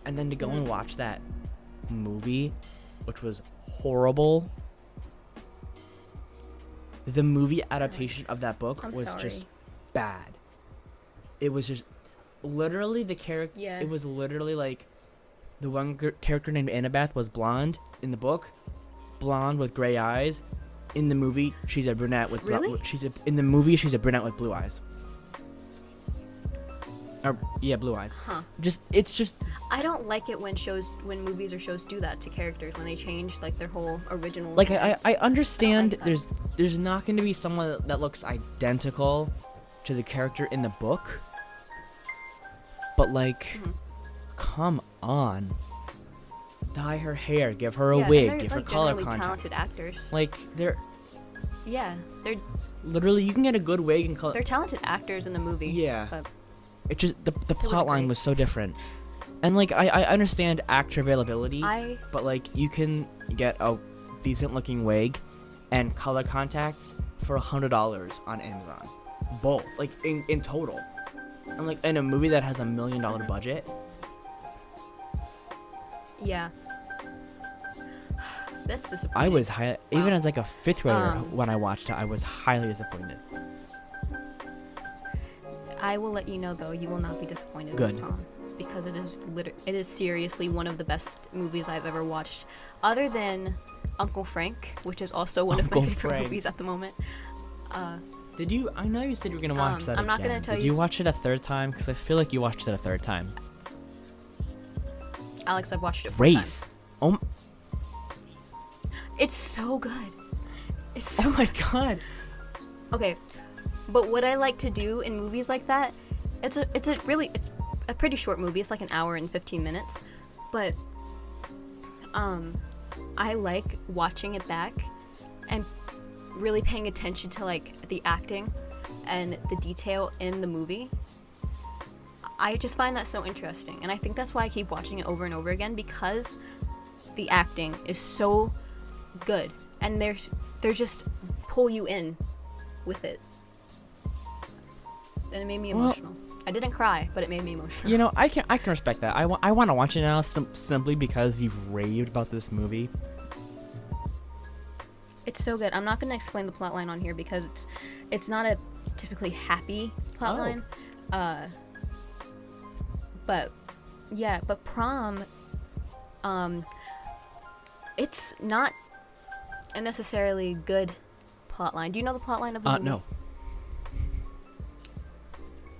and then to go and watch that movie, which was horrible. The movie adaptation of that book was just bad. It was just literally the character. It was literally like the one character named Annabeth was blonde in the book, blonde with gray eyes. In the movie, she's a brunette with in the movie she's a brunette with blue eyes. Blue eyes. It's just. I don't like it when movies or shows do that to characters when they change like their whole original. Like I understand there's not going to be someone that looks identical to the character in the book, but like, come on, dye her hair, give her a wig, give her color contact. Talented actors. Like they're literally you can get a good wig and color. They're talented actors in the movie. Yeah. But it just the plot line was so different, and like I understand actor availability, but like you can get a decent looking wig and color contacts for $100 on Amazon. Both, like in total, and like in a movie that has $1 million budget. Yeah, that's disappointing. I was even as like a 5th grader when I watched it. I was highly disappointed. I will let you know though, you will not be disappointed. Good. Tom. because it is seriously one of the best movies I've ever watched, other than Uncle Frank, which is also one of my Uncle favorite Frank. movies at the moment. Did you? I know you said you were gonna watch that I'm not again. gonna tell Did you- you watch it a third time? Because I feel like you watched it a third time. Alex, I've watched it 4 Race. times. Oh, It's so good. It's oh so my god. okay. But what I like to do in movies like that, it's a pretty short movie. It's like an hour and 15 minutes, but I like watching it back and really paying attention to like the acting and the detail in the movie. I just find that so interesting, and I think that's why I keep watching it over and over again, because the acting is so good, and they're just pull you in with it. And it made me emotional. I didn't cry, but it made me emotional. You know, I can respect that. I want to watch it now simply because you've raved about this movie. It's so good. I'm not going to explain the plotline on here because it's not a typically happy plotline. But yeah, but Prom, it's not a necessarily good plotline. Do you know the plotline of the movie? No.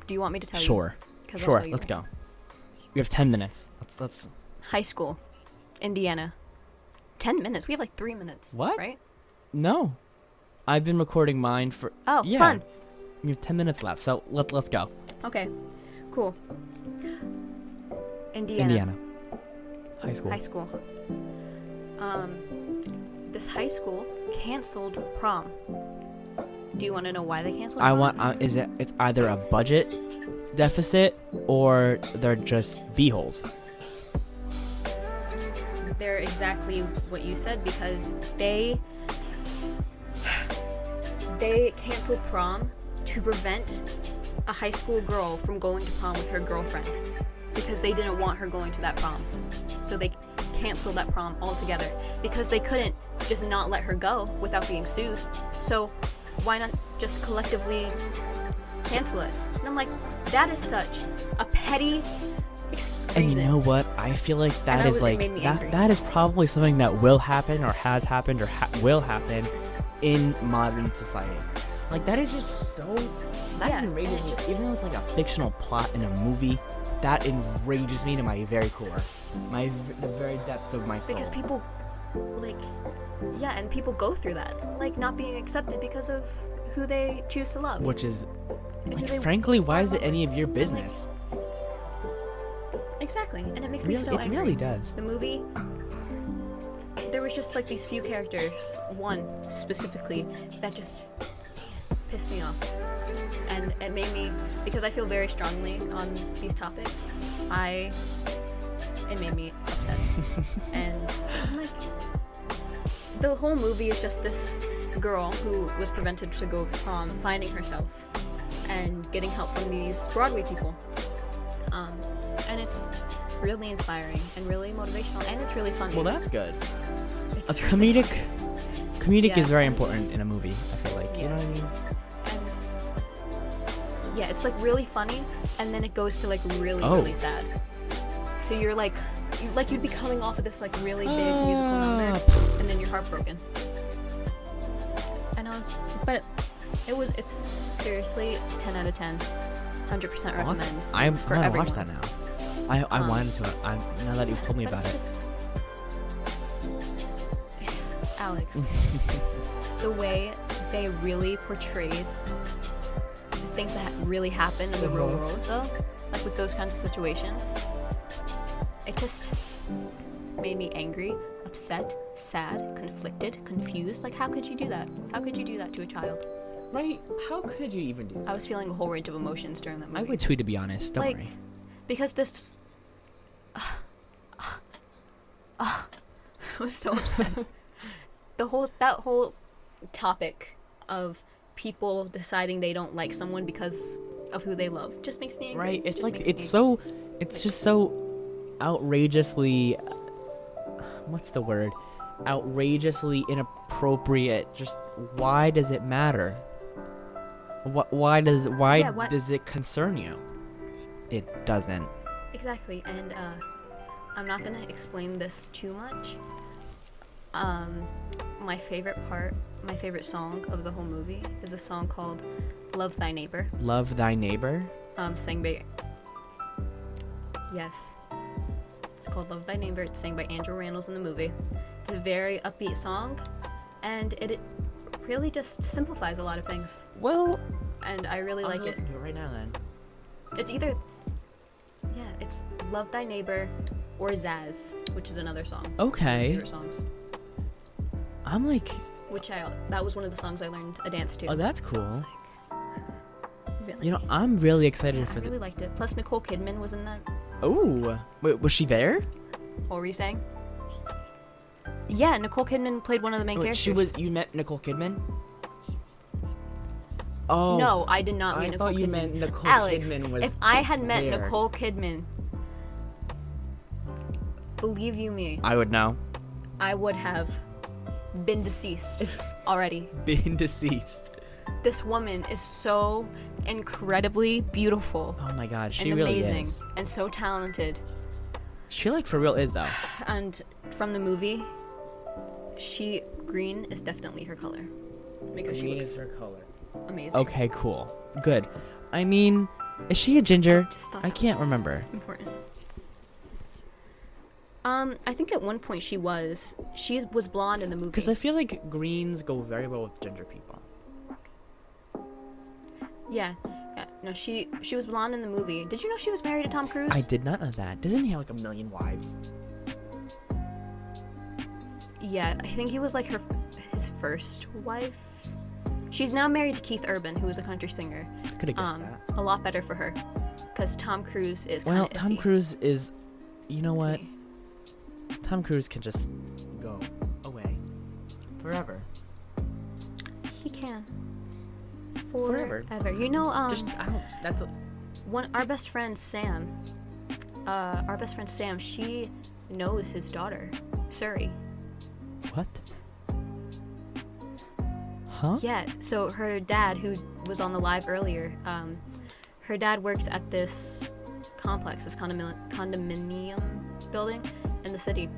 Do you want me to tell you? Sure. 'Cause I'll Sure. tell you. Let's go. We have 10 minutes. Let's. High school, Indiana. 10 minutes. We have like 3 minutes. What? Right? No. I've been recording mine for. Oh, yeah. fun. We have 10 minutes left, so let's go. Okay. Cool. Indiana. High school. High school. This high school canceled prom. Do you want to know why they canceled prom? It's either a budget deficit or they're just b-holes. They're exactly what you said, because they canceled prom to prevent a high school girl from going to prom with her girlfriend, because they didn't want her going to that prom. So they canceled that prom altogether because they couldn't just not let her go without being sued. So why not just collectively cancel it? And I'm like, that is such a petty reason. And you know what? I feel like that is like made me angry. that is probably something that will happen or has happened or will happen in modern society. Like, that is just so that enrages me. Even though it's like a fictional plot in a movie, that enrages me to my very core, the very depths of my soul. Because people, and people go through that, like not being accepted because of who they choose to love. Which is, And who they frankly, why is it love. any of your business? Exactly, and it makes me so angry. It really does. The movie, there was just like these few characters, one specifically, that just pissed me off. And it made me, because I feel very strongly on these topics, it made me upset. And I'm like, the whole movie is just this girl who was prevented to go to prom finding herself and getting help from these Broadway people. And it's really inspiring and really motivational, and it's really funny. Well, that's good. It's A really comedic funny. is very important in a movie, I feel like. You Yeah. know what I mean? And yeah, it's like really funny, and then it goes to like really, Oh. really sad. So you're like, you'd be coming off of this like really big musical number, and then you're heartbroken. And it's seriously 10 out of 10. 100% recommend. Awesome. I'm for gonna everyone. watch that now. I wanted to. Now that you've told me But about it's it. just Alex, the way they really portrayed the things that really happen in the real world, though, like with those kinds of situations, it just made me angry, upset, sad, conflicted, confused. Like, how could you do that? How could you do that to a child? Right? How could you even do that? I was feeling a whole range of emotions during that movie. I would too, to be honest. Don't Like, worry. because this I was so upset. That whole topic of people deciding they don't like someone because of who they love just makes me angry. Right? It's Just like makes me it's just so outrageously. What's the word? Outrageously inappropriate. Just why does it matter? Why does it concern you? It doesn't. Exactly, and I'm not gonna explain this too much. My favorite song of the whole movie is a song called "Love Thy Neighbor." Love Thy Neighbor? Sang by yes, it's called "Love Thy Neighbor." It's sang by Andrew Rannells in the movie. It's a very upbeat song, and it really just simplifies a lot of things. Well, And I really like it. Listen to it right now then. It's either it's "Love Thy Neighbor" or "Zaz," which is another song. Okay. Favorite songs. I'm like, That was one of the songs I learned a dance to. oh, that's So I was cool. like, really? You know, I'm really excited Yeah, for I really liked it. Plus Nicole Kidman was in that. Oh, wait, was she there? What were you saying? Yeah, Nicole Kidman played one of the main Wait, characters. you met Nicole Kidman? Oh. No, I did not meet I Nicole thought you Kidman. meant Nicole Alex, Kidman was if I had met there. Nicole Kidman, believe you me, I would know. I would have been deceased already. Been deceased. This woman is so incredibly beautiful Oh my god, she and really amazing is. and so talented. She like for real is though. And from the movie, green is definitely her color because she looks her color. amazing. Okay, cool. Good. I mean, is she a ginger? Just thought I that was can't remember. important. I think at one point she was blonde in the movie. Because I feel like greens go very well with ginger people. Yeah. No, she was blonde in the movie. Did you know she was married to Tom Cruise? I did not know that. Doesn't he have like a million wives? Yeah, I think he was like his first wife. She's now married to Keith Urban, who is a country singer. I could have guessed that. A lot better for her, because Tom Cruise is kind Well, of Tom iffy Cruise is, you know to what? me. Tom Cruise can just go away forever. He can. Forever. Forever. You know, Just I don't. That's a, our best friend Sam. She knows his daughter, Suri. what? Huh? Yeah. So her dad, who was on the live earlier, her dad works at this complex, this condominium building in the city,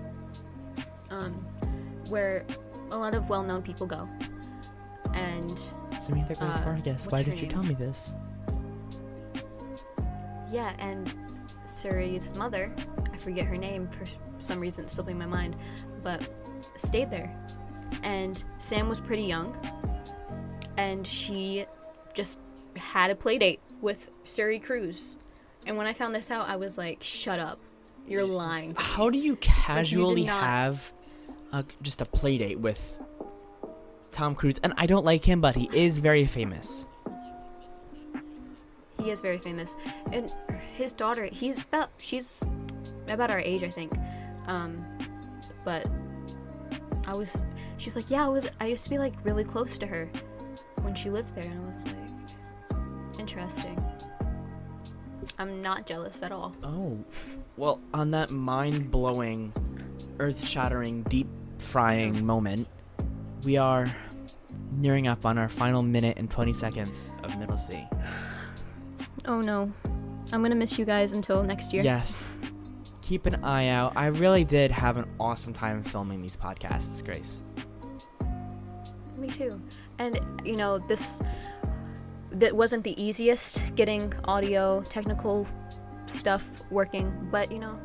where a lot of well-known people go. And Samantha Grace Vargas, what's why her did you name? tell me this? yeah, and Suri's mother, I forget her name for some reason, it's slipping my mind, but stayed there. And Sam was pretty young, and she just had a play date with Suri Cruz. And when I found this out, I was like, shut up. You're lying to me. How do you casually not- have just a play date with Tom Cruise? And I don't like him, but he is very famous. He is very famous. And his daughter, she's about our age, I think. But she's like, yeah, I used to be like really close to her when she lived there. And I was like, interesting. I'm not jealous at all. Oh. Well, on that mind-blowing, earth-shattering, deep-frying moment, we are nearing up on our final minute and 20 seconds of Middle C. Oh no. I'm gonna miss you guys until next year. Yes. Keep an eye out. I really did have an awesome time filming these podcasts, Grace. Me too. And you know, that wasn't the easiest getting audio technical stuff working, but you know,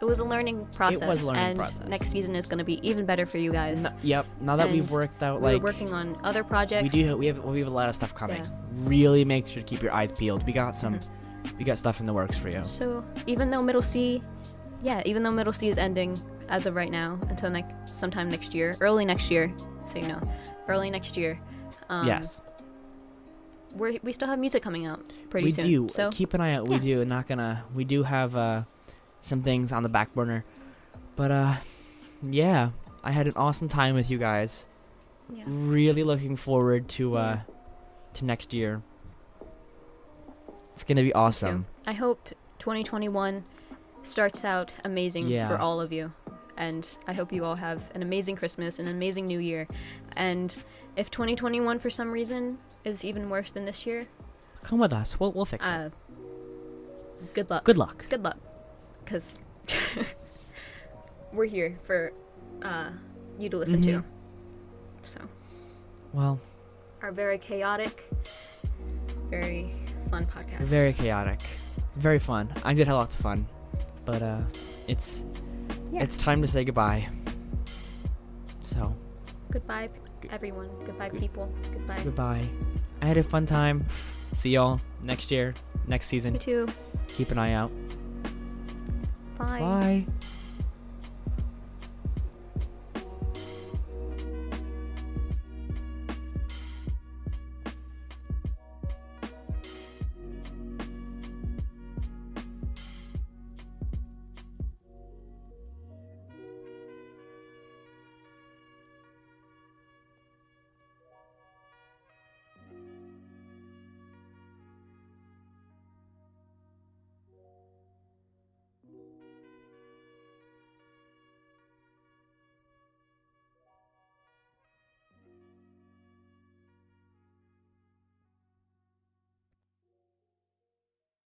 it was a learning process. It was a learning and process. next season is going to be even better for you guys. Yep. Now that we've And worked out, We're like, working on other projects. we have a lot of stuff coming. Yeah. Really make sure to keep your eyes peeled. We got Mm-hmm. we got stuff in the works for you. So even though Middle C is ending as of right now until sometime next year, early next year, early next year. Yes. We still have music coming out pretty We soon. do. So Keep an eye out. yeah. We do have some things on the back burner. But yeah, I had an awesome time with you guys. yeah. Really looking forward to next year. It's going to be awesome. I hope 2021 starts out amazing Yeah. for all of you. And I hope you all have an amazing Christmas and an amazing New Year. And if 2021 for some reason is even worse than this year, Come with us. We'll fix it. good luck. Good luck. Good luck. because we're here for you to listen to. So, well, our very chaotic, very fun podcast. very chaotic, very fun. I did have lots of fun, but it's time to say goodbye. So, goodbye, everyone. Goodbye, people. Goodbye. Goodbye. I had a fun time. See y'all next year, next season. Me too. Keep an eye out. Bye. Bye.